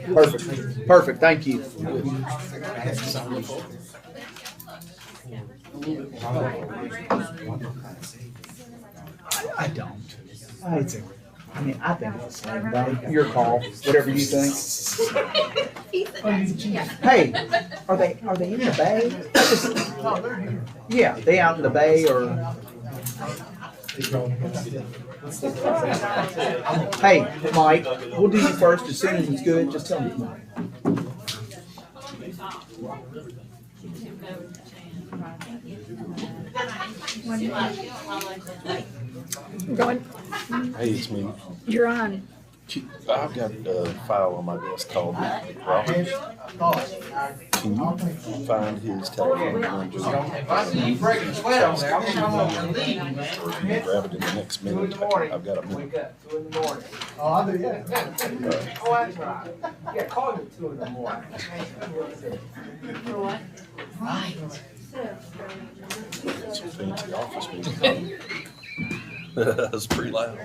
Perfect. Perfect. Thank you. I don't. I think it's the same, buddy. Your call. Whatever you think. Hey, are they in the bay? Yeah, they out in the bay or? Hey, Mike, we'll do you first as soon as it's good. Just tell me. Going. Hey, it's me. You're on. I've got a file on my desk called Robert. Can you find his telephone number? If I see you breaking a sweat on there, I'm gonna come over and leave you, man. Or can you grab it in the next minute? I've got a minute. Wake up, 2 in the morning. Oh, I do, yeah. Oh, that's right. Yeah, call me at 2 in the morning. For what? Right. It's a fancy office meeting. That's pretty loud.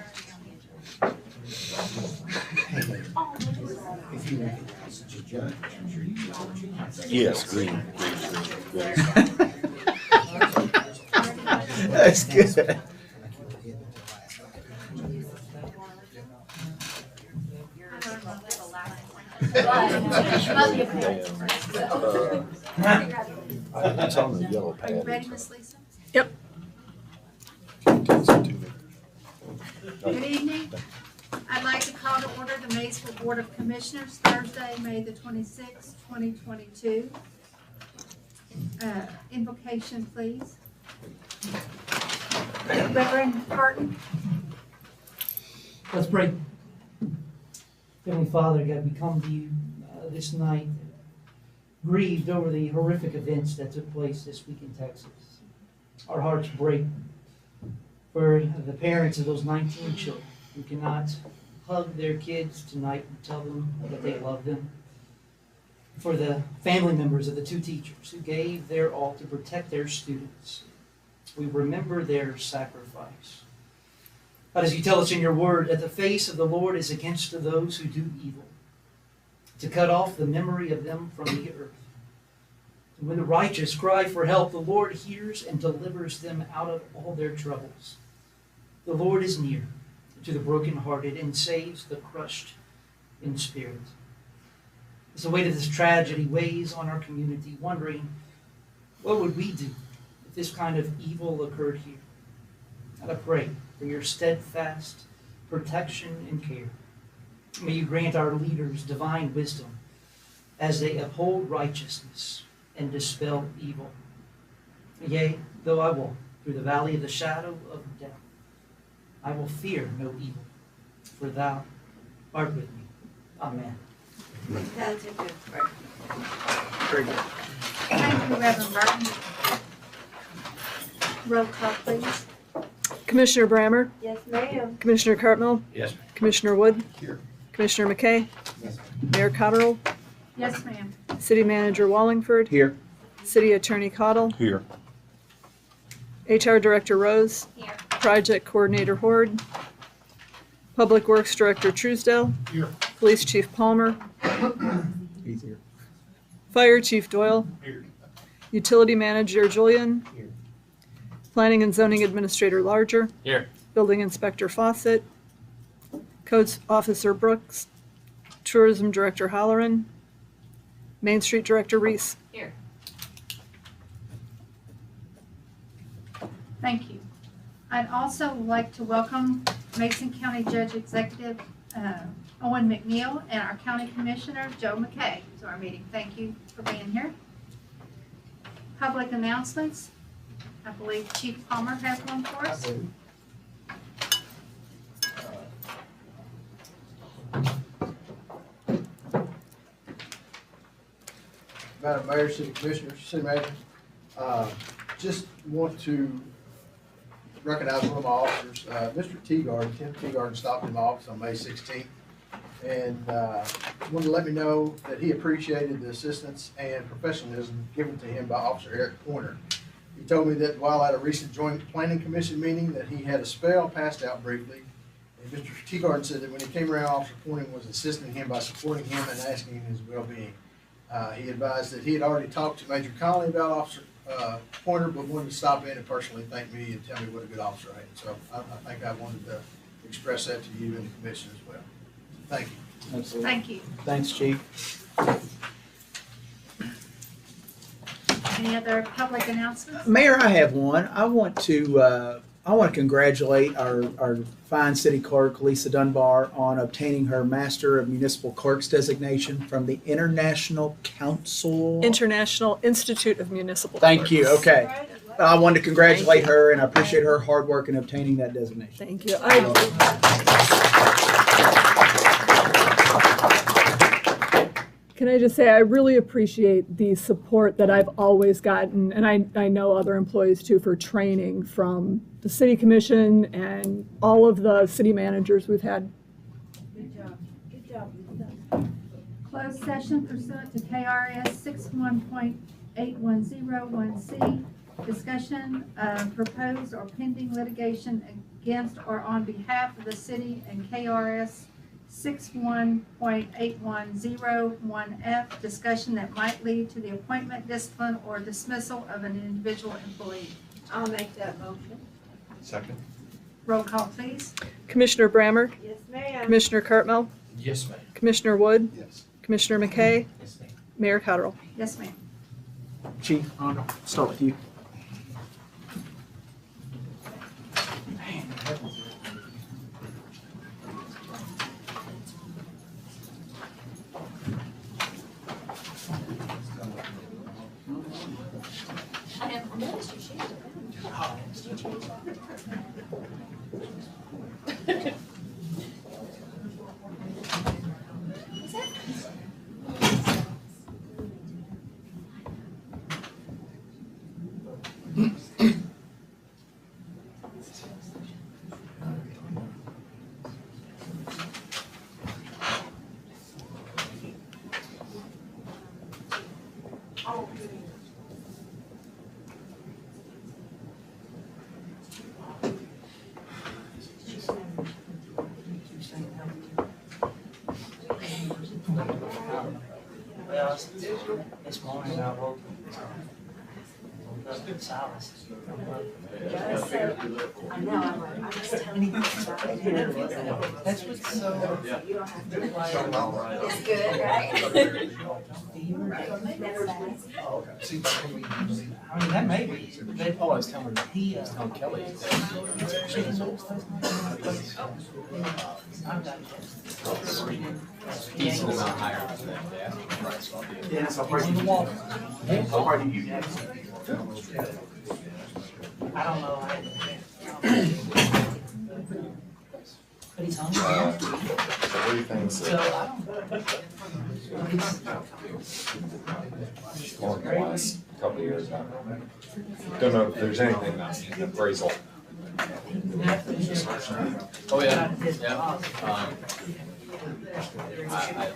Yes, green. That's good. It's on the yellow pad. Are you ready, Miss Lisa? Yep. Text it to me. Good evening. I'd like to call to order the Maysville Board of Commissioners Thursday, May the 26th, 2022. Invocation, please. Reverend Parton. Let's pray. Heavenly Father, God, we come to you this night grieved over the horrific events that took place this week in Texas. Our hearts break for the parents of those 19 children who cannot hug their kids tonight and tell them that they love them. For the family members of the 2 teachers who gave their all to protect their students. We remember their sacrifice. But as you tell us in your word, that the face of the Lord is against those who do evil, to cut off the memory of them from the earth. And when the righteous cry for help, the Lord hears and delivers them out of all their troubles. The Lord is near to the brokenhearted and saves the crushed in spirit. As the weight of this tragedy weighs on our community, wondering what would we do if this kind of evil occurred here? And I pray for your steadfast protection and care. May you grant our leaders divine wisdom as they uphold righteousness and dispel evil. Yea, though I walk through the valley of the shadow of death, I will fear no evil, for thou art with me. Amen. That's a good prayer. Very good. Thank you, Reverend Burton. Roll call, please. Commissioner Brammer, Yes, ma'am. Commissioner Cartmill, Yes. Commissioner Wood, Here. Commissioner McKay, Mayor Cotterill, Yes, ma'am. City Manager Wallingford, Here. City Attorney Cottle, Here. HR Director Rose, Here. Project Coordinator Horde, Public Works Director Truesdale, Here. Police Chief Palmer, He's here. Fire Chief Doyle, Here. Utility Manager Julian, Here. Planning and Zoning Administrator Larger, Here. Building Inspector Fawcett, Codes Officer Brooks, Tourism Director Halloran, Main Street Director Reese. Here. Thank you. I'd also like to welcome Mason County Judge Executive Owen McNeil and our County Commissioner Joe McKay to our meeting. Thank you for being here. Public announcements. I believe Chief Palmer has one for us. Madam Mayor, City Commissioners, City Manager, just want to recognize one of my officers, Mr. Teagarden. Tim Teagarden stopped in my office on May 16th and wanted to let me know that he appreciated the assistance and professionalism given to him by Officer Eric Pointer. He told me that while at a recent Joint Planning Commission meeting that he had a spell, passed out briefly, and Mr. Teagarden said that when he came around, Officer Pointing was assisting him by supporting him and asking him his well-being. He advised that he had already talked to Major Conley about Officer Pointer, but wanted to stop in and personally thank me and tell me what a good officer I had. So I think I wanted to express that to you and the commission as well. Thank you. Absolutely. Thank you. Thanks, Chief. Any other public announcements? Mayor, I have one. I want to congratulate our fine city clerk, Lisa Dunbar, on obtaining her Master of Municipal Clerks designation from the International Institute of Municipal Thank you. Clerks. Okay. I wanted to congratulate her, and I appreciate her hard work in obtaining that designation. Thank you. Can I just say, I really appreciate the support that I've always gotten, and I know other employees too, for training from the city commission and all of the city managers we've had. Good job. Good job. Closed session pursuant to KRS 61.8101C. Discussion of proposed or pending litigation against or on behalf of the city and KRS 61.8101F. Discussion that might lead to the appointment, discipline, or dismissal of an individual employee. I'll make that motion. Second. Roll call, please. Commissioner Brammer, Yes, ma'am. Commissioner Cartmel, Yes, ma'am. Commissioner Wood, Yes. Commissioner McKay, Yes, ma'am. Mayor Cottrell. Yes, ma'am. Chief, I'll start with you. Well, this morning I woke up in Silas. I know, I'm just telling you. That's what's so. You don't have to like. It's good, right? I mean, that may be, but Oh, I was telling he, Kelly. Decent amount higher than the asking price. Yeah, so far you walk. How far do you get? I don't know. But he's hungry. What do you think? So I don't. More in the last couple of years now. Don't know if there's anything about the appraisal. Oh, yeah, yeah.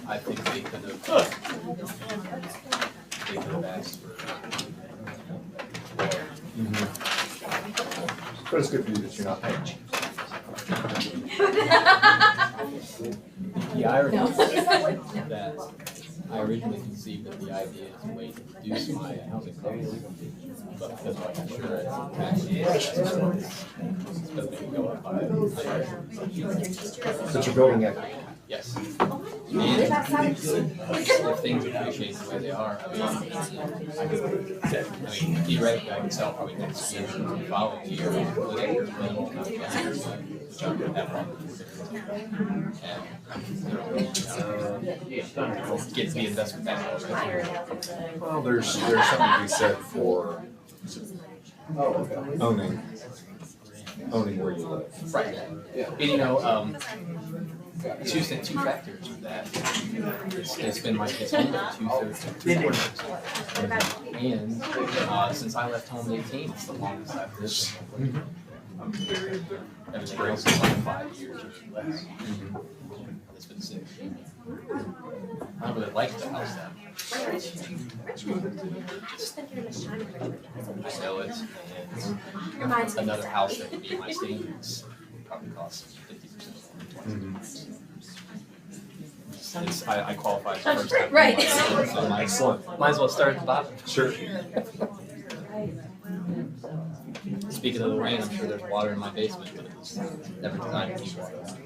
I think they could have asked for. But it's good for you that you're not paying cheap. The irony is that I originally conceived of the idea as a way to reduce my housing costs, but because of like insurance and taxes, it's gonna make it go up by 100%. But you're building equity. Yes. And if things appreciate the way they are, theoretically, I can sell probably next year, the following year, with a minimal amount of cash, which I'm gonna have on. And, get the investment back already. Well, there's something to be said for owning where you live. Right. And you know, two factors of that. It's been my kids' home for 2/3. And since I left home at 18, it's the longest I've lived. Everything else is like 5 years or less. It's been 6. I don't really like the house that much. I sell it, and another house that would be my standards would probably cost 50% more. I qualify as first time. Right. So might as well start at the bottom. Sure. Speaking of the rain, I'm sure there's water in my basement, but it was never designed to keep water out.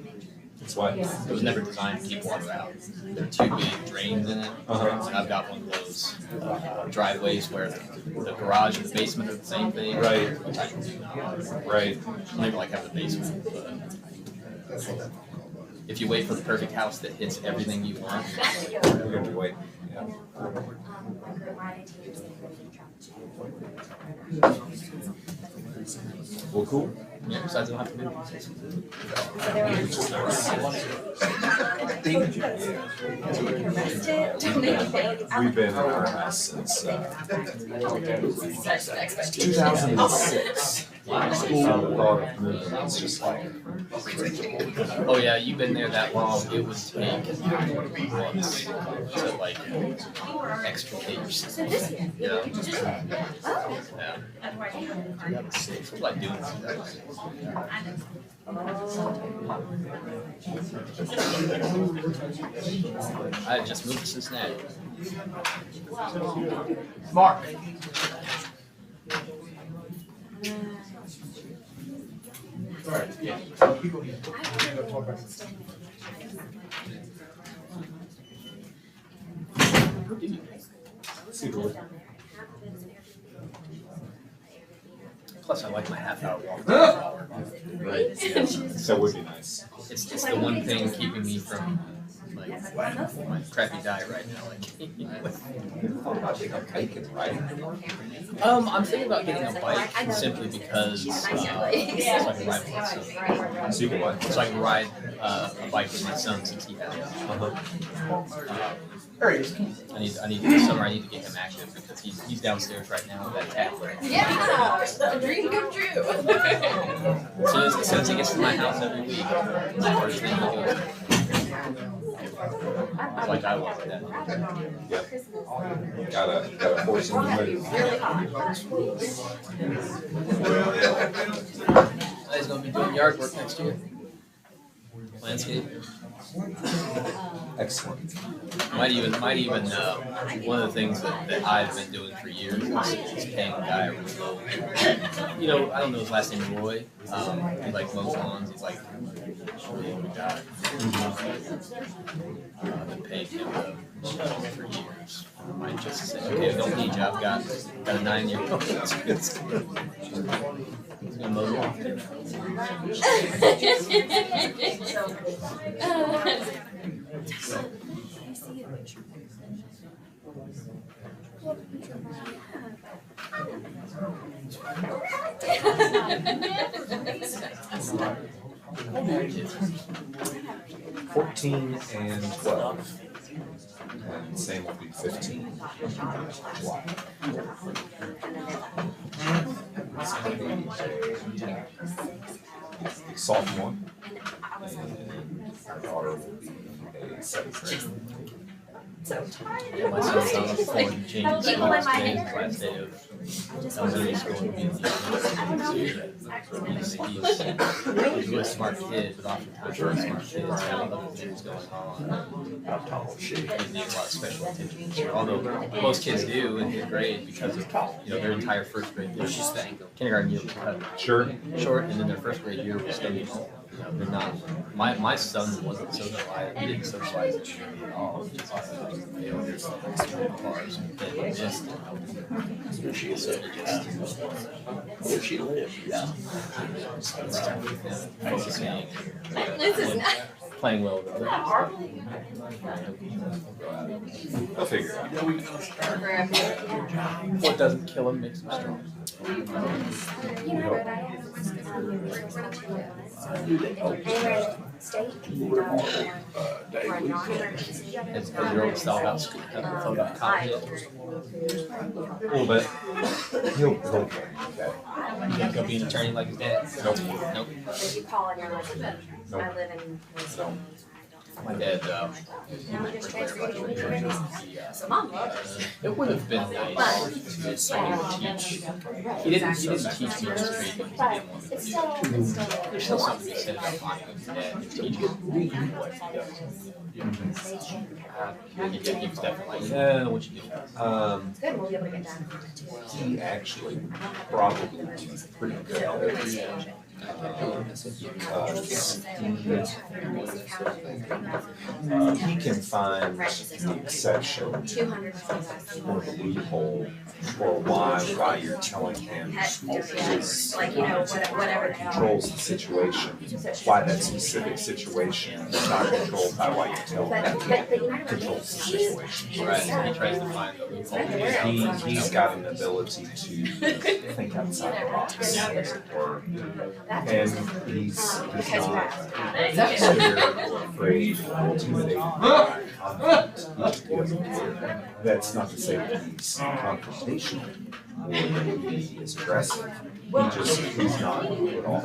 It's what? It was never designed to keep water out. There are two big drains in it, and I've got one of those driveways where the garage and the basement are the same thing. Right. Which I can do now. Right. I never like have the basement, but if you wait for the perfect house that hits everything you want, We're gonna be waiting. Yeah. Well, cool. yeah, besides I don't have to move. We've been in our house since 2006. School, it's just like Oh yeah, you've been there that long. It would take months to like extricate yourself. You know? Yeah. It's like doing something. I had just moved to Cincinnati. Mark. Alright, yeah. People need to talk about this. Plus, I like my half-hour walk. To an hour. right. Yeah. So it would be nice. It's the one thing keeping me from like my crappy diet right now. Like, I'm thinking about getting a bike simply because so I can ride with my son. So you can what? So I can ride a bike with my son since he has it. There he is. I need this summer. I need to get him active because he's downstairs right now with that tablet. Yeah, a dream come true. As soon as he gets to my house every week, it's the first thing he goes. It's like I was that. Yep. Gotta force him to move. He's gonna be doing yard work next year. Landscape. Excellent. Might even one of the things that I've been doing for years is paying a guy a really low. You know, I don't know his last name, Roy. He like mows lawns. He's like a really old guy. I've been paying him for years. I might just say, okay, I don't need you. I've got a 9-year-old. He's gonna mow lawns. How old are your kids? 14 and 12. And Sam will be 15. Wow. Sophomore. And our daughter will be a 7th grader. Yeah, my son's on the phone and changing schools. Today's the last day of elementary school. He's a really smart kid, but oftentimes really smart kids have other things going on. He needs a lot of special attention. Although most kids do in his grade because of their entire first grade year. Kindergarten year was cut Sure. short, and then their first grade year was studying. They're not. My son wasn't socialized. He didn't socialize at all. There's cars that just. Where she is. Where she lives. Yeah. Focusing. This is not. Playing well with others. I'll figure it out. What doesn't kill him makes him strong. Has your old style about school? Thought about college yet? A little bit. He'll be okay. He's gonna be an attorney like his dad? Nope. You call and you're like, I live in Maysville. My dad, he was a bricklayer. So mom loves it. It would have been nice to teach. He didn't teach me his trade because he didn't want me to do it. There's still something to be said about finding his dad and teaching what he does. He was definitely like, yeah, what you do. It's good, we'll be able to get done. He actually probably pretty good. He can find the exception or the loophole for why you're telling him Like, you know, whatever they are. controls the situation, why that specific situation is not controlled by why you tell him controls the situation. Right, he tries to find the loophole. He's got an ability to think outside the box, as it were. And he's not scared or afraid or intimidated by conflict. He doesn't care. That's not to say that he's confrontational or that he is aggressive. He's not at all.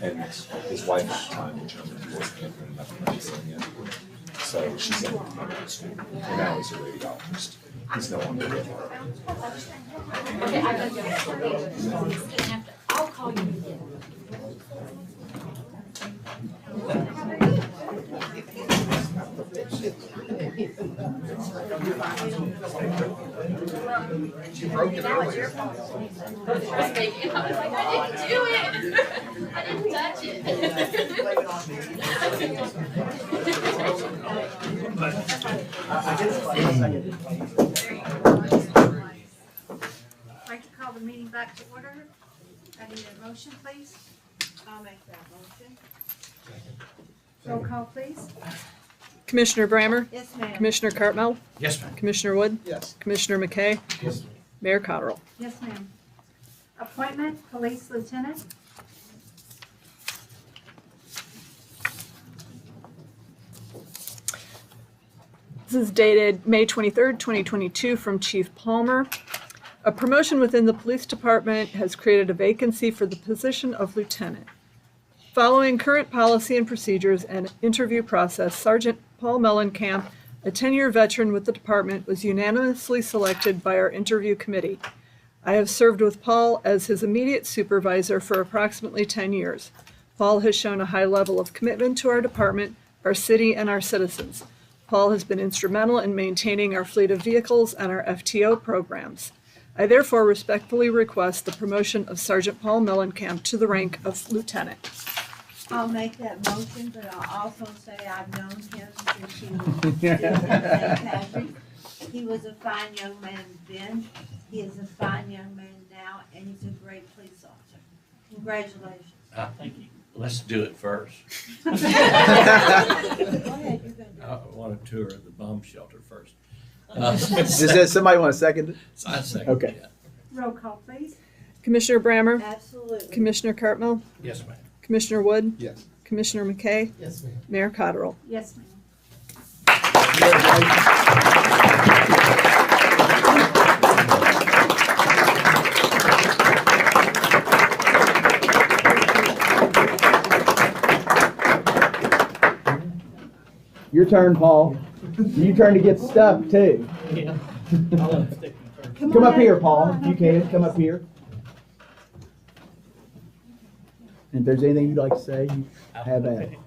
And his wife at the time, which wasn't nothing medicine yet. So she's in medical school. And now he's a radiologist. He's no longer with her. Okay, I gotta go. I'll call you again. She broke it earlier. I was like, I didn't do it. I didn't touch it. I'd like to call the meeting back to order. I need a motion, please. I'll make that motion. Roll call, please. Commissioner Brammer? Yes, ma'am. Commissioner Cartmel? Yes, ma'am. Commissioner Wood? Yes. Commissioner McKay? Yes. Mayor Cottrell? Yes, ma'am. Appointment, police lieutenant. This is dated May 23rd, 2022 from Chief Palmer. A promotion within the police department has created a vacancy for the position of lieutenant. Following current policy and procedures and interview process, Sergeant Paul Mellencamp, a 10-year veteran with the department, was unanimously selected by our interview committee. I have served with Paul as his immediate supervisor for approximately 10 years. Paul has shown a high level of commitment to our department, our city, and our citizens. Paul has been instrumental in maintaining our fleet of vehicles and our FTO programs. I therefore respectfully request the promotion of Sergeant Paul Mellencamp to the rank of lieutenant. I'll make that motion, but I'll also say I've known him since he was still in St. Patrick. He was a fine young man then, he is a fine young man now, and he's a great police officer. Congratulations. Thank you. Let's do it first. Go ahead, you're gonna do it. I want to tour the bomb shelter first. Does somebody want to second it? I second Okay. that. Roll call, please. Commissioner Brammer? Absolutely. Commissioner Cartmel? Yes, ma'am. Commissioner Wood? Yes. Commissioner McKay? Yes, ma'am. Mayor Cotterill? Yes, ma'am. Your turn, Paul. Your turn to get stuff too. Yeah. Come up here, Paul. You can come up here. And if there's anything you'd like to say, you have at it.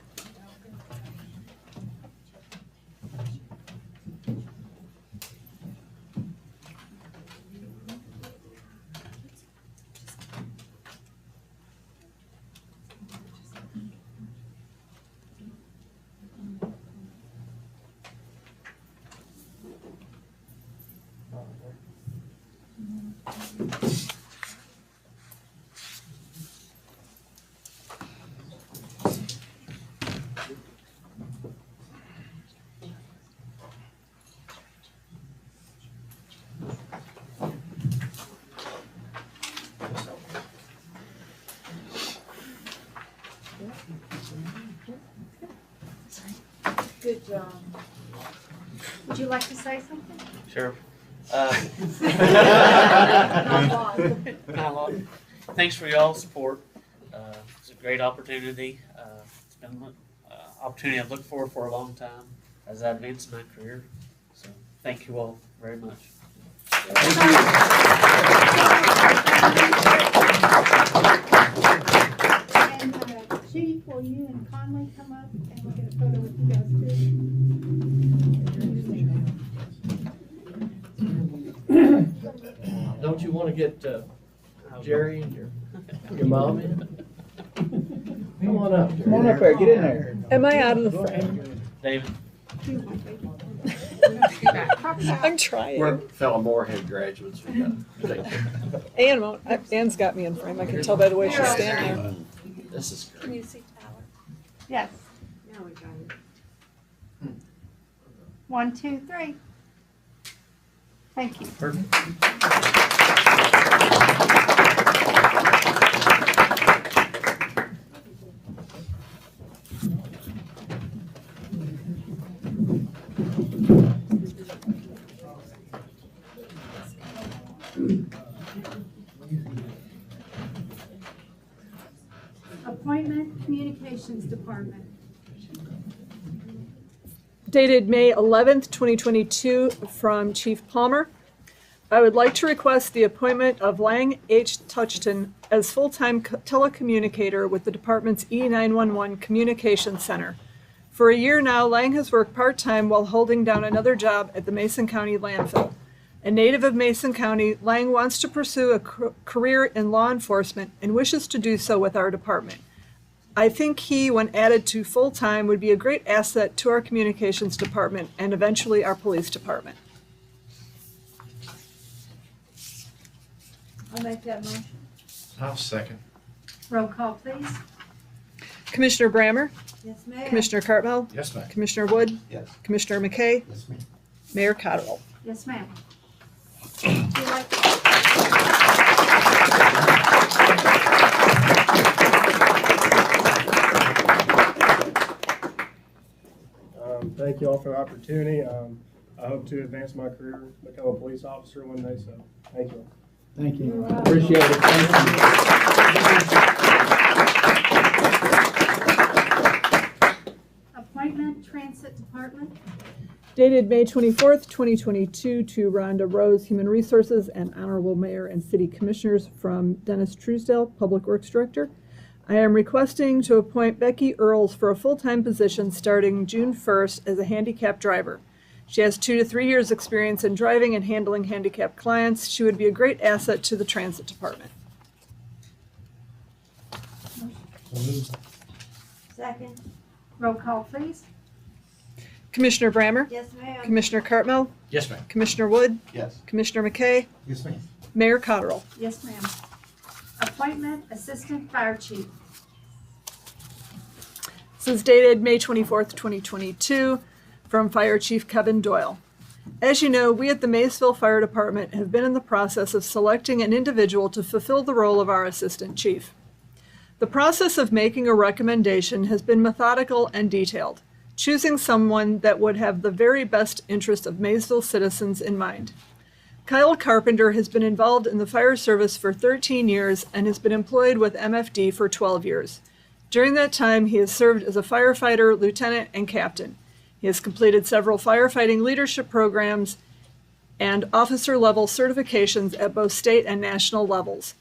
Good job. Would you like to say something? Sure. Not Thanks for y'all's support. It's a great opportunity. It's been an opportunity I've looked for a long time as I advance my career. So thank you all very much. And Chief, will you and Conley come up and we'll get a photo with you guys too? Don't you want to get Jerry and your mom in? Come on up. Come on up there. Get in there. Am I out of the frame? David. I'm trying. We're fellow Moorhead graduates. We got to take care. Ann won't. Ann's got me in frame. I can tell by the way she's standing. This is Can great. you see Tyler? Yes. Now we got it. 1, 2, 3. Thank you. Appointment, Communications Department. Dated May 11th, 2022 from Chief Palmer. I would like to request the appointment of Lang H. Touchton as full-time telecommunicator with the department's E911 Communication Center. For a year now, Lang has worked part-time while holding down another job at the Mason County landfill. A native of Mason County, Lang wants to pursue a career in law enforcement and wishes to do so with our department. I think he, when added to full-time, would be a great asset to our communications department and eventually our police department. I'll make that motion. I'll second. Roll call, please. Commissioner Brammer? Yes, ma'am. Commissioner Cartmel? Yes, ma'am. Commissioner Wood? Yes. Commissioner McKay? Yes, ma'am. Mayor Cotterill? Yes, ma'am. Do you like Thank you all for the opportunity. I hope to advance my career, become a police officer one day, so thank you. Thank you. Appreciate it. Thank you. Appointment, Transit Department. Dated May 24th, 2022, to Rhonda Rose, Human Resources, and Honorable Mayor and City Commissioners, from Dennis Truesdale, Public Works Director. I am requesting to appoint Becky Earls for a full-time position starting June 1st as a handicap driver. She has 2 to 3 years experience in driving and handling handicapped clients. She would be a great asset to the Transit Department. Second. Roll call, please. Commissioner Brammer? Yes, ma'am. Commissioner Cartmel? Yes, ma'am. Commissioner Wood? Yes. Commissioner McKay? Yes, ma'am. Mayor Cotterill? Yes, ma'am. Appointment, Assistant Fire Chief. This is dated May 24th, 2022, from Fire Chief Kevin Doyle. As you know, we at the Maysville Fire Department have been in the process of selecting an individual to fulfill the role of our Assistant Chief. The process of making a recommendation has been methodical and detailed, choosing someone that would have the very best interest of Maysville citizens in mind. Kyle Carpenter has been involved in the fire service for 13 years and has been employed with MFD for 12 years. During that time, he has served as a firefighter, lieutenant, and captain. He has completed several firefighting leadership programs and officer-level certifications at both state and national levels.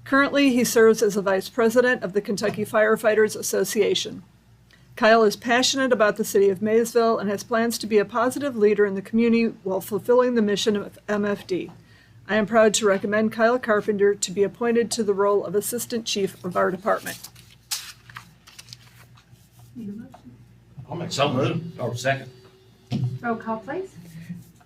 Currently, he serves as a vice president of the Kentucky Firefighters Association. Kyle is passionate about the city of Maysville and has plans to be a positive leader in the community while fulfilling the mission of MFD. I am proud to recommend Kyle Carpenter to be appointed to the role of Assistant Chief of our department. Need a motion? I'll make some move, or second. Roll call, please.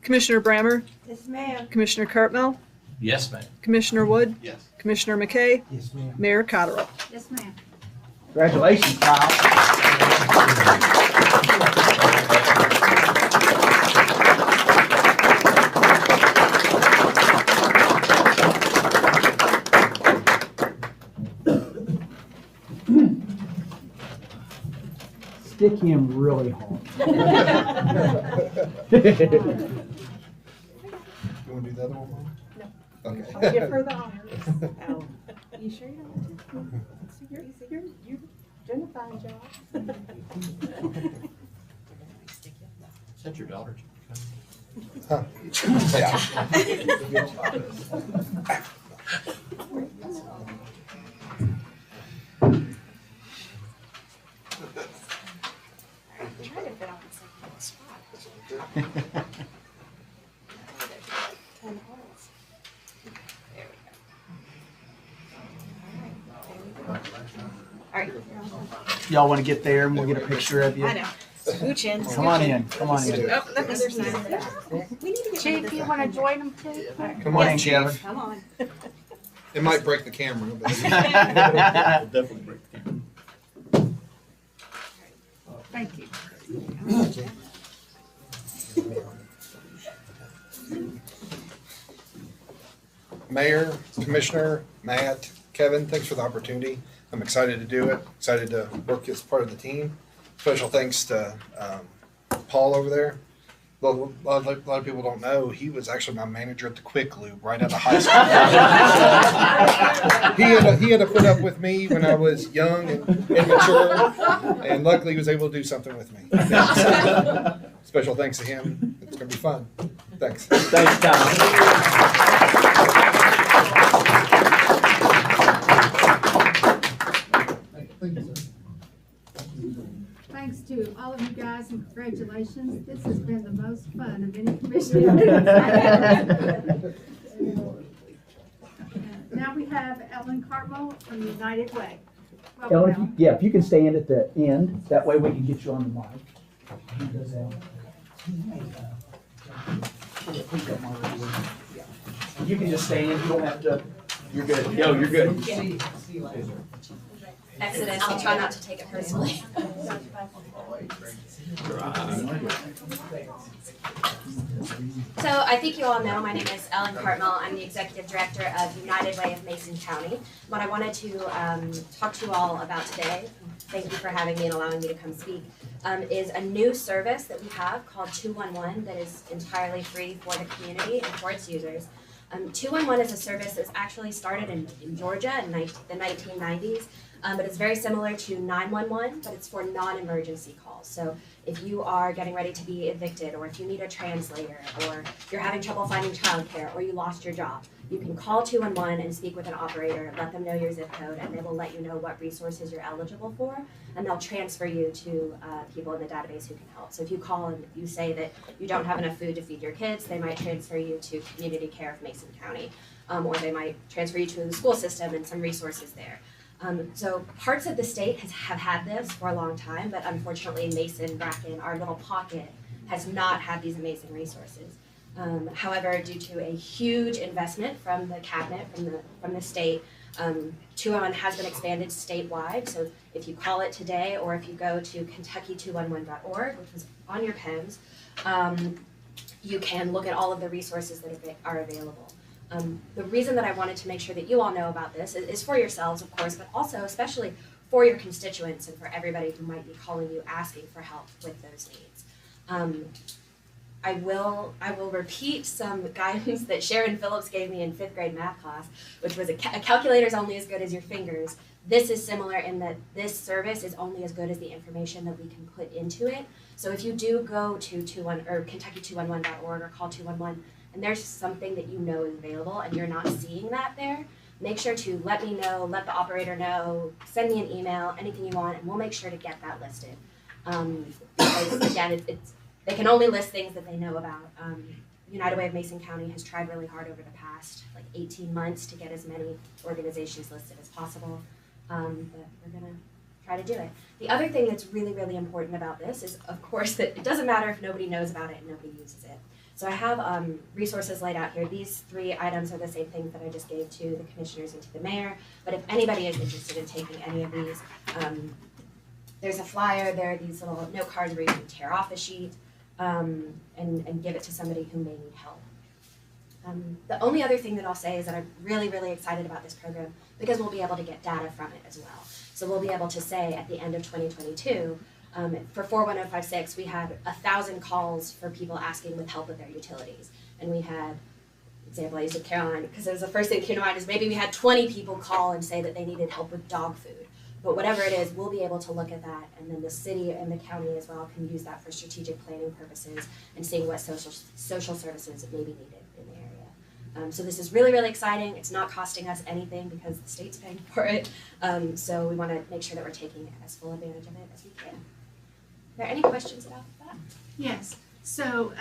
Commissioner Brammer? Yes, ma'am. Commissioner Cartmel? Yes, ma'am. Commissioner Wood? Yes. Commissioner McKay? Yes, ma'am. Mayor Cotterill? Yes, ma'am. Congratulations, Kyle. Stick him really hard. You wanna do the other one, Mom? No. Okay. I'll give her the honors. Oh. You sure you don't want to? You're doing a fine job. Is that your daughter? Huh. Try to fit on the same spot. 10 holes. There we go. All right. Y'all want to get there and we'll get a picture of you? I know. Scooch in. Come on in. Come on in. Oh, the other side. We need to get Chief, you want to join them too? Come Morning, on, Kevin. Come on. It might break the camera, but. Definitely break the camera. Thank you. Mayor, Commissioner, Matt, Kevin, thanks for the opportunity. I'm excited to do it, excited to work as part of the team. Special thanks to Paul over there. A lot of people don't know, he was actually my manager at the Quick Lube right out of high school. He had to put up with me when I was young and immature, and luckily he was able to do something with me. Special thanks to him. It's going to be fun. Thanks. Thanks, Tom. Thanks to all of you guys and congratulations. This has been the most fun of any commission. Now we have Ellen Cartmel from United Way. Welcome, Ellen, Ellen. if you can stand at the end, that way we can get you on the mic. You can just stand, you don't have to, you're good. Yo, you're good. Exodus, I'll try not to take it personally. So I think you all know my name is Ellen Cartmel. I'm the Executive Director of United Way of Mason County. What I wanted to talk to you all about today, thank you for having me and allowing me to come speak, is a new service that we have called 211 that is entirely free for the community and for its users. 211 is a service that was actually started in Georgia in the 1990s, but it's very similar to 911, but it's for non-emergency calls. So if you are getting ready to be evicted, or if you need a translator, or you're having trouble finding childcare, or you lost your job, you can call 211 and speak with an operator, let them know your zip code, and they will let you know what resources you're eligible for, and they'll transfer you to people in the database who can help. So if you call and you say that you don't have enough food to feed your kids, they might transfer you to community care of Mason County, or they might transfer you to the school system and some resources there. So parts of the state have had this for a long time, but unfortunately Mason, Bracken, our little pocket, has not had these amazing resources. However, due to a huge investment from the cabinet, from the state, 211 has been expanded statewide. So if you call it today, or if you go to kentucky211.org, which is on your pens, you can look at all of the resources that are available. The reason that I wanted to make sure that you all know about this is for yourselves, of course, but also especially for your constituents and for everybody who might be calling you asking for help with those needs. I will repeat some guidance that Sharon Phillips gave me in 5th grade math class, which was a calculator is only as good as your fingers. This is similar in that this service is only as good as the information that we can put into it. So if you do go to kentucky211.org or call 211, and there's something that you know is available and you're not seeing that there, make sure to let me know, let the operator know, send me an email, anything you want, and we'll make sure to get that listed. Because again, they can only list things that they know about. United Way of Mason County has tried really hard over the past 18 months to get as many organizations listed as possible, but we're gonna try to do it. The other thing that's really, really important about this is, of course, that it doesn't matter if nobody knows about it and nobody uses it. So I have resources laid out here. These 3 items are the same things that I just gave to the commissioners and to the mayor, but if anybody is interested in taking any of these, there's a flyer, there are these little note cards where you can tear off a sheet and give it to somebody who may need help. The only other thing that I'll say is that I'm really, really excited about this program because we'll be able to get data from it as well. So we'll be able to say at the end of 2022, for 41056, we had 1,000 calls for people asking with help with their utilities. And we had, example I used of Caroline, because it was the first thing that came to mind, is maybe we had 20 people call and say that they needed help with dog food. But whatever it is, we'll be able to look at that, and then the city and the county as well can use that for strategic planning purposes and seeing what social services may be needed in the area. So this is really, really exciting. It's not costing us anything because the state's paying for it. So we want to make sure that we're taking as full advantage of it as we can. Are there any questions about that? Yes, so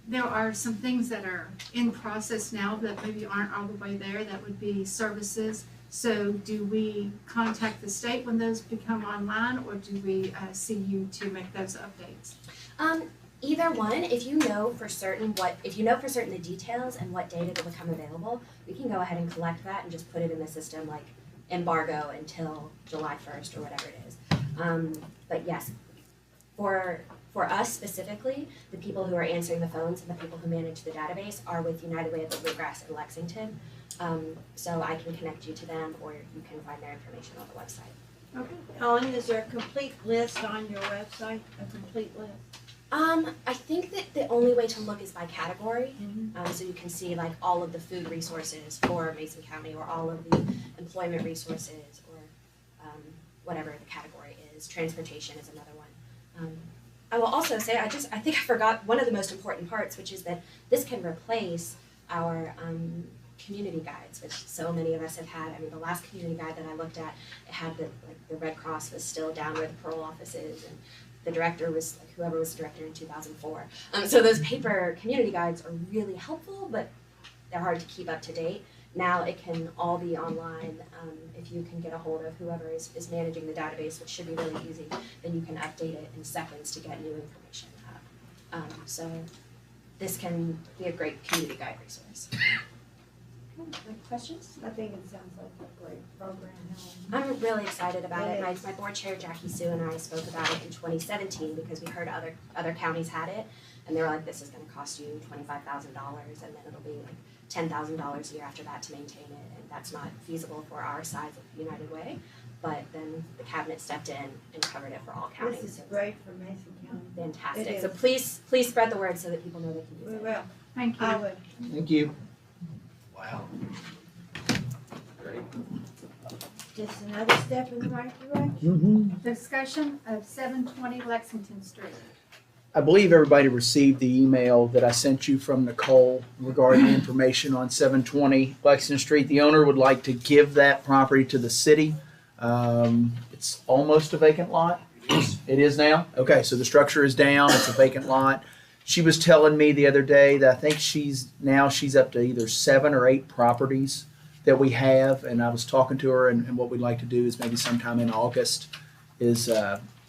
there are some things that are in process now that maybe aren't all the way there. That would be services. So do we contact the state when those become online, or do we see you to make those updates? Either one. If you know for certain the details and what data will become available, we can go ahead and collect that and just put it in the system, like embargo until July 1st or whatever it is. But yes, for us specifically, the people who are answering the phones and the people who manage the database are with United Way of the Bluegrass in Lexington. So I can connect you to them, or you can find their information on the website. Okay. Ellen, is there a complete list on your website? A complete list? I think that the only way to look is by category. So you can see like all of the food resources for Mason County, or all of the employment resources, or whatever the category is. Transportation is another one. I will also say, I think I forgot one of the most important parts, which is that this can replace our community guides, which so many of us have had. I mean, the last community guide that I looked at, it had the Red Cross was still down where the parole office is, and the director was whoever was director in 2004. So those paper community guides are really helpful, but they're hard to keep up to date. Now it can all be online. If you can get a hold of whoever is managing the database, which should be really easy, then you can update it in seconds to get new information up. So this can be a great community guide resource. Any questions? I think it sounds like a great program, Helen. I'm really excited about it. My board chair, Jackie Sue, and I spoke about it in 2017 because we heard other counties had it, and they were like, this is going to cost you $25,000, and then it'll be like $10,000 a year after that to maintain it, and that's not feasible for our size of United Way. but then the cabinet stepped in and covered it for all This counties. is great for Mason County. Fantastic. It So is. please spread the word so that people know they can We use it. will. Thank I you. will. Thank you. Wow. Just another step in the right direction. Mm-hmm. Discussion of 720 Lexington Street. I believe everybody received the email that I sent you from Nicole regarding the information on 720 Lexington Street. The owner would like to give that property to the city. It's almost a vacant lot. It is now? Okay, so the structure is down, it's a vacant lot. She was telling me the other day that I think she's up to either 7 or 8 properties that we have, and I was talking to her, and what we'd like to do is maybe sometime in August is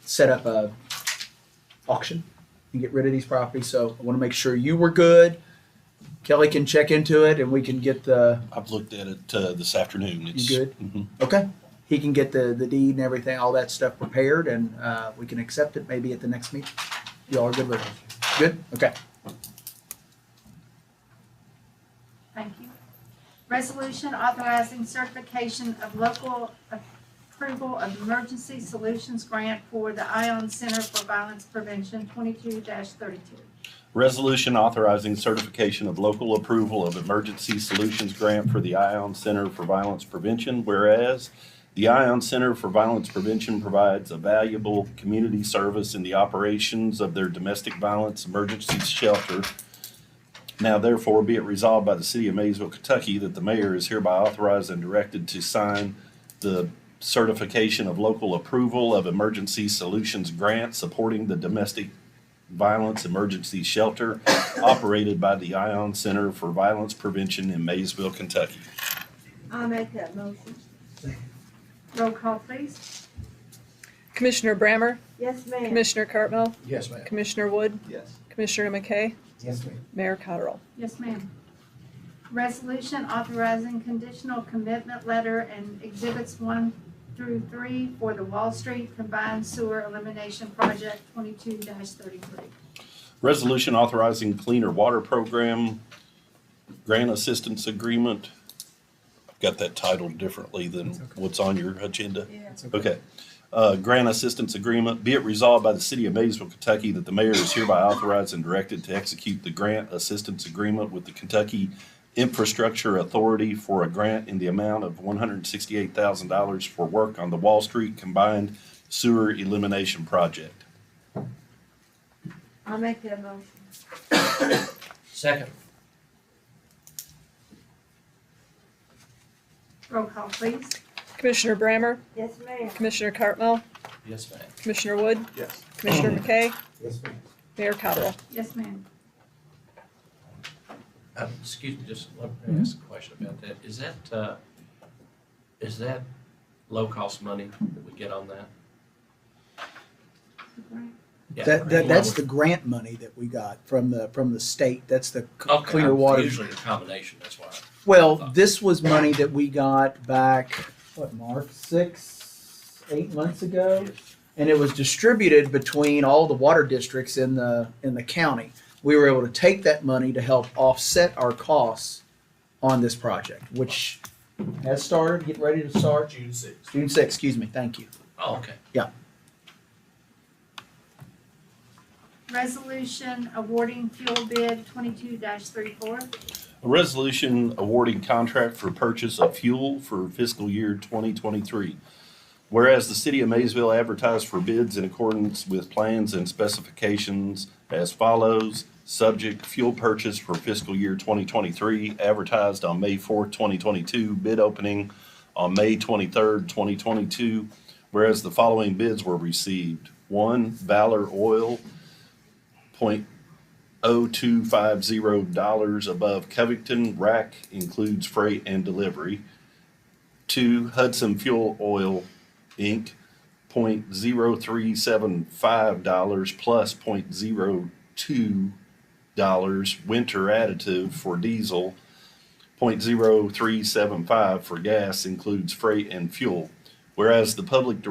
set up a auction and get rid of these properties. So I want to make sure you were good. Kelly can check into it, and we can get the. I've looked at it this afternoon. It's You good? Mhm. Okay. He can get the deed and everything, all that stuff prepared, and we can accept it maybe at the next meeting. You all are good with it? Good? Okay. Thank you. Resolution authorizing certification of local approval of emergency solutions grant for the Ion Center for Violence Prevention 22-32. Resolution authorizing certification of local approval of emergency solutions grant for the Ion Center for Violence Prevention, whereas the Ion Center for Violence Prevention provides a valuable community service in the operations of their domestic violence emergency shelter. Now therefore be it resolved by the City of Maysville, Kentucky, that the mayor is hereby authorized and directed to sign the certification of local approval of emergency solutions grant supporting the domestic violence emergency shelter operated by the Ion Center for Violence Prevention in Maysville, Kentucky. I'll make that motion. Roll call, please. Commissioner Brammer? Yes, ma'am. Commissioner Cartmel? Yes, ma'am. Commissioner Wood? Yes. Commissioner McKay? Yes, ma'am. Mayor Cottrell? Yes, ma'am. Resolution authorizing conditional commitment letter and exhibits 1 through 3 for the Wall Street Combined Sewer Elimination Project 22-33. Resolution authorizing cleaner water program grant assistance agreement. I've got that titled differently than what's on your agenda. Okay. Grant assistance agreement. Be it resolved by the City of Maysville, Kentucky, that the mayor is hereby authorized and directed to execute the grant assistance agreement with the Kentucky Infrastructure Authority for a grant in the amount of $168,000 for work on the Wall Street Combined Sewer Elimination Project. I'll make that motion. Second. Roll call, please. Commissioner Brammer? Yes, ma'am. Commissioner Cartmel? Yes, ma'am. Commissioner Wood? Yes. Commissioner McKay? Yes, ma'am. Mayor Cottrell? Yes, ma'am. Excuse me, just let me ask a question about that. Is that low-cost money that we get on that? Yeah, That's the grant money that we got from the state. That's the Okay, cleaner water. usually a combination, that's why. Well, this was money that we got back, Mark, 8 months ago? And it was distributed between all the water districts in the county. We were able to take that money to help offset our costs on this project, which has started, getting ready to start. June 6th. June 6th, excuse me, thank you. Oh, okay. Resolution awarding fuel bid 22-34. A resolution awarding contract for purchase of fuel for fiscal year 2023. Whereas the City of Maysville advertised for bids in accordance with plans and specifications as follows. Subject, fuel purchase for fiscal year 2023, advertised on May 4th, 2022, bid opening on May 23rd, 2022. Whereas the following bids were received. 1, Valor Oil, $0.0250 above Covington. Rack includes freight and delivery. 2, Hudson Fuel Oil, Inc., $0.0375 plus $0.02 winter additive for diesel, $0.0375 for gas, includes freight and fuel. Whereas the Public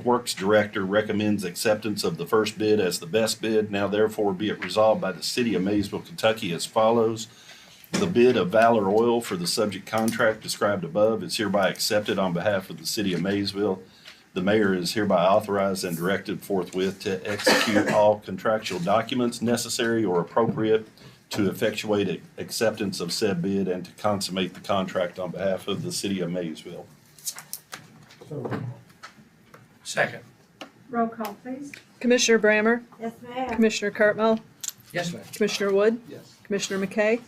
Works Director recommends acceptance of the first bid as the best bid, now therefore be it resolved by the City of Maysville, Kentucky as follows. The bid of Valor Oil for the subject contract described above is hereby accepted on behalf of the city of Maysville. The mayor is hereby authorized and directed forthwith to execute all contractual documents necessary or appropriate to effectuate acceptance of said bid and to consummate the contract on behalf of the city of Maysville. Second. Roll call, please. Commissioner Brammer? Yes, ma'am. Commissioner Cartmel? Yes, ma'am. Commissioner Wood? Yes. Commissioner McKay?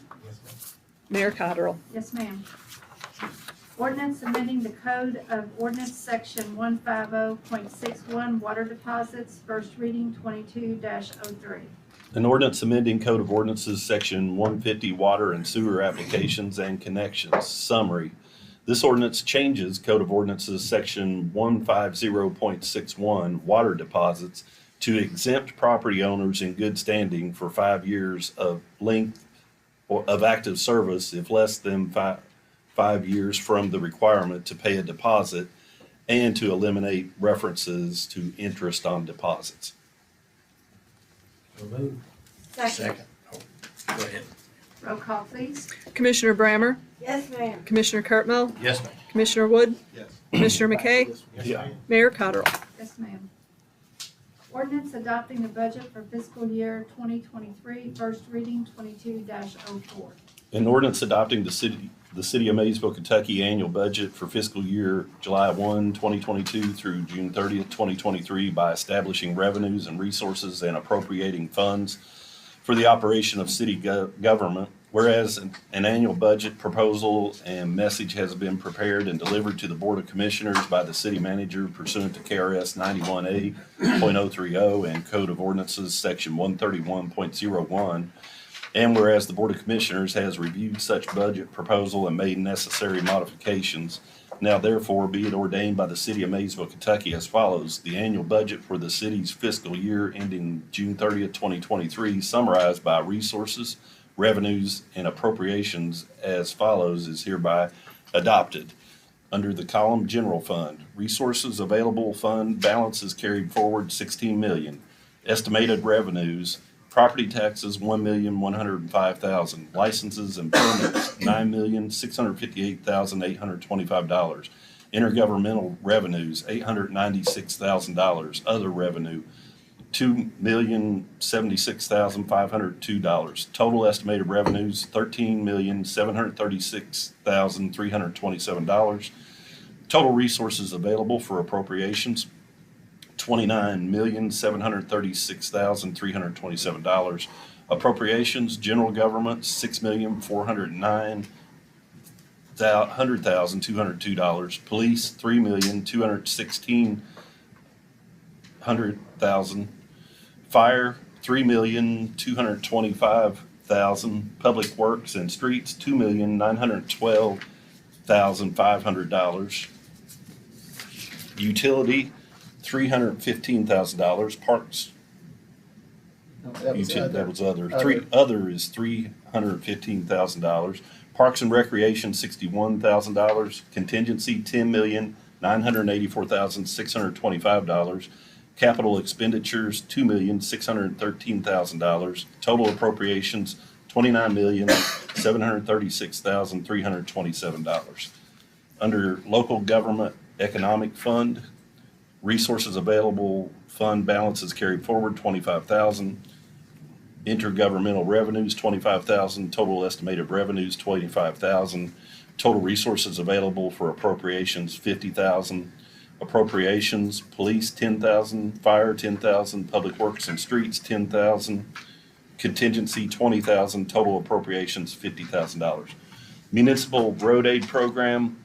Mayor Cottrell? Yes, ma'am. Ordinance amending the Code of Ordinance Section 150.61 Water Deposits, first reading 22-03. An ordinance amending Code of Ordinances, Section 150, Water and Sewer Applications and Connections. Summary. This ordinance changes Code of Ordinances, Section 150.61, Water Deposits, to exempt property owners in good standing for 5 years of length of active service if less than 5 years from the requirement to pay a deposit, and to eliminate references to interest on deposits. Second. Oh, go ahead. Roll call, please. Commissioner Brammer? Yes, ma'am. Commissioner Cartmel? Yes, ma'am. Commissioner Wood? Yes. Commissioner McKay? Yeah. Mayor Cottrell? Yes, ma'am. Ordinance adopting the budget for fiscal year 2023, first reading 22-04. An ordinance adopting the city of Maysville, Kentucky annual budget for fiscal year July 1, 2022 through June 30th, 2023 by establishing revenues and resources and appropriating funds for the operation of city government. Whereas an annual budget proposal and message has been prepared and delivered to the Board of Commissioners by the city manager pursuant to KRS 91A.030 and Code of Ordinances, Section 131.01. And whereas the Board of Commissioners has reviewed such budget proposal and made necessary modifications, now therefore be it ordained by the city of Maysville, Kentucky as follows. The annual budget for the city's fiscal year ending June 30th, 2023, summarized by resources, revenues, and appropriations as follows is hereby adopted. Under the column General Fund, resources available fund balances carried forward 16 million. Estimated revenues, property taxes $1,105,000. Licenses and permits $9,658,825. Intergovernmental revenues $896,000. Other revenue $2,076,502. Total estimated revenues $13,736,327. Total resources available for appropriations $29,736,327. Appropriations, general government, $6,409,202. Police, $3,216,000. Fire, $3,225,000. Public Works and Streets, $2,912,500. Utility, $315,000. Parks. No, that was other. That was other. Other. Other is $315,000. Parks and Recreation, $61,000. Contingency, $10,984,625. Capital expenditures, $2,613,000. Total appropriations, $29,736,327. Under Local Government Economic Fund, resources available fund balances carried forward $25,000. Intergovernmental revenues $25,000. Total estimated revenues $25,000. Total resources available for appropriations $50,000. Appropriations, police $10,000, fire $10,000, public works and streets $10,000. Contingency $20,000. Total appropriations $50,000. Municipal road aid program,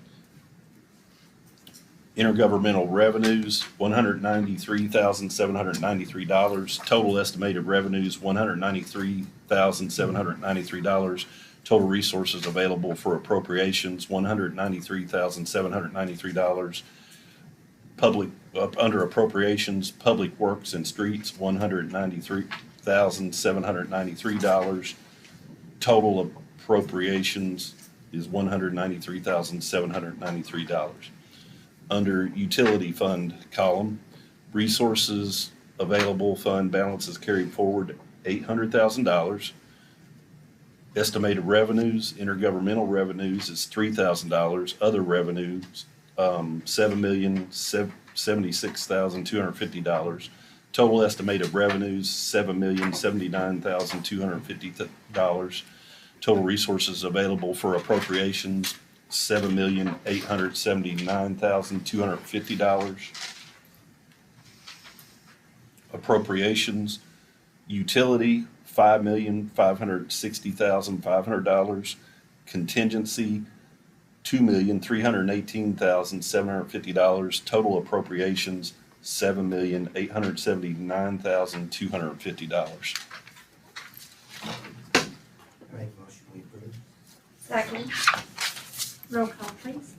intergovernmental revenues, $193,793. Total estimated revenues, $193,793. Total resources available for appropriations, $193,793. Public, under appropriations, public works and streets, $193,793. Total appropriations is $193,793. Under utility fund column, resources available fund balances carried forward $800,000. Estimated revenues, intergovernmental revenues is $3,000. Other revenues, $7,076,250. Total estimated revenues, $7,079,250. Total resources available for appropriations, $7,879,250. Appropriations, utility, $5,560,500. Contingency, $2,318,750. Total appropriations, $7,879,250. Make a motion, we approve. Second. Roll call, please.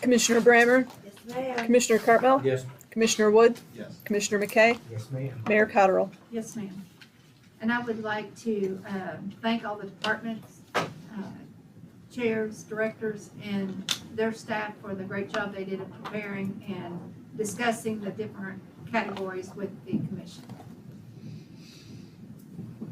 Commissioner Brammer? Yes, ma'am. Commissioner Cartmel? Yes. Commissioner Wood? Yes. Commissioner McKay? Yes, ma'am. Mayor Cottrell? Yes, ma'am. And I would like to thank all the departments, chairs, directors, and their staff for the great job they did in preparing and discussing the different categories with the commission.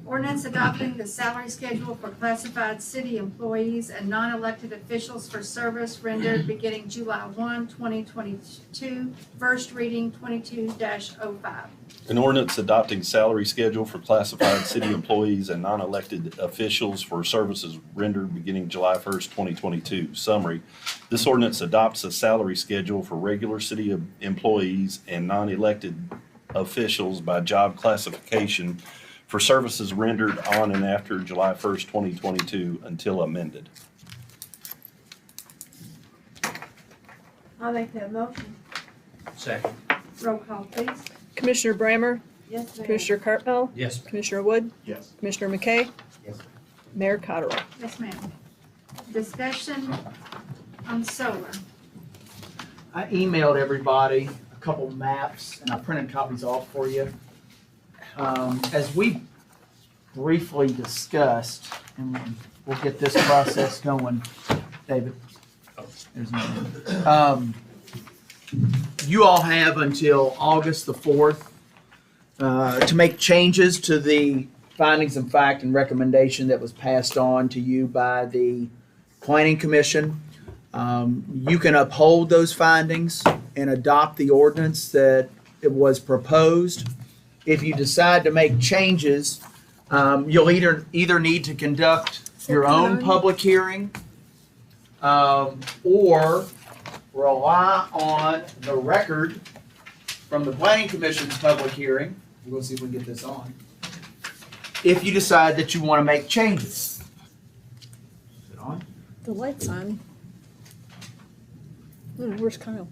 Ordinance adopting the salary schedule for classified city employees and non-elected officials for service rendered beginning July 1, 2022. First reading 22-05. An ordinance adopting salary schedule for classified city employees and non-elected officials for services rendered beginning July 1st, 2022. Summary. This ordinance adopts a salary schedule for regular city employees and non-elected officials by job classification for services rendered on and after July 1st, 2022 until amended. I'll make that motion. Second. Roll call, please. Commissioner Brammer? Yes, ma'am. Commissioner Cartmel? Yes. Commissioner Wood? Yes. Commissioner McKay? Yes. Mayor Cottrell? Yes, ma'am. Discussion on solar. I emailed everybody a couple maps, and I printed copies off for you. As we briefly discussed, and we'll get this process going, David. There's no. You all have until August the 4th to make changes to the findings of fact and recommendation that was passed on to you by the Planning Commission. You can uphold those findings and adopt the ordinance that it was proposed. If you decide to make changes, you'll either need to conduct your own public hearing or rely on the record from the Planning Commission's public hearing. We'll see if we can get this on. If you decide that you want to make changes. Is it on? The light's on. Where's Kyle?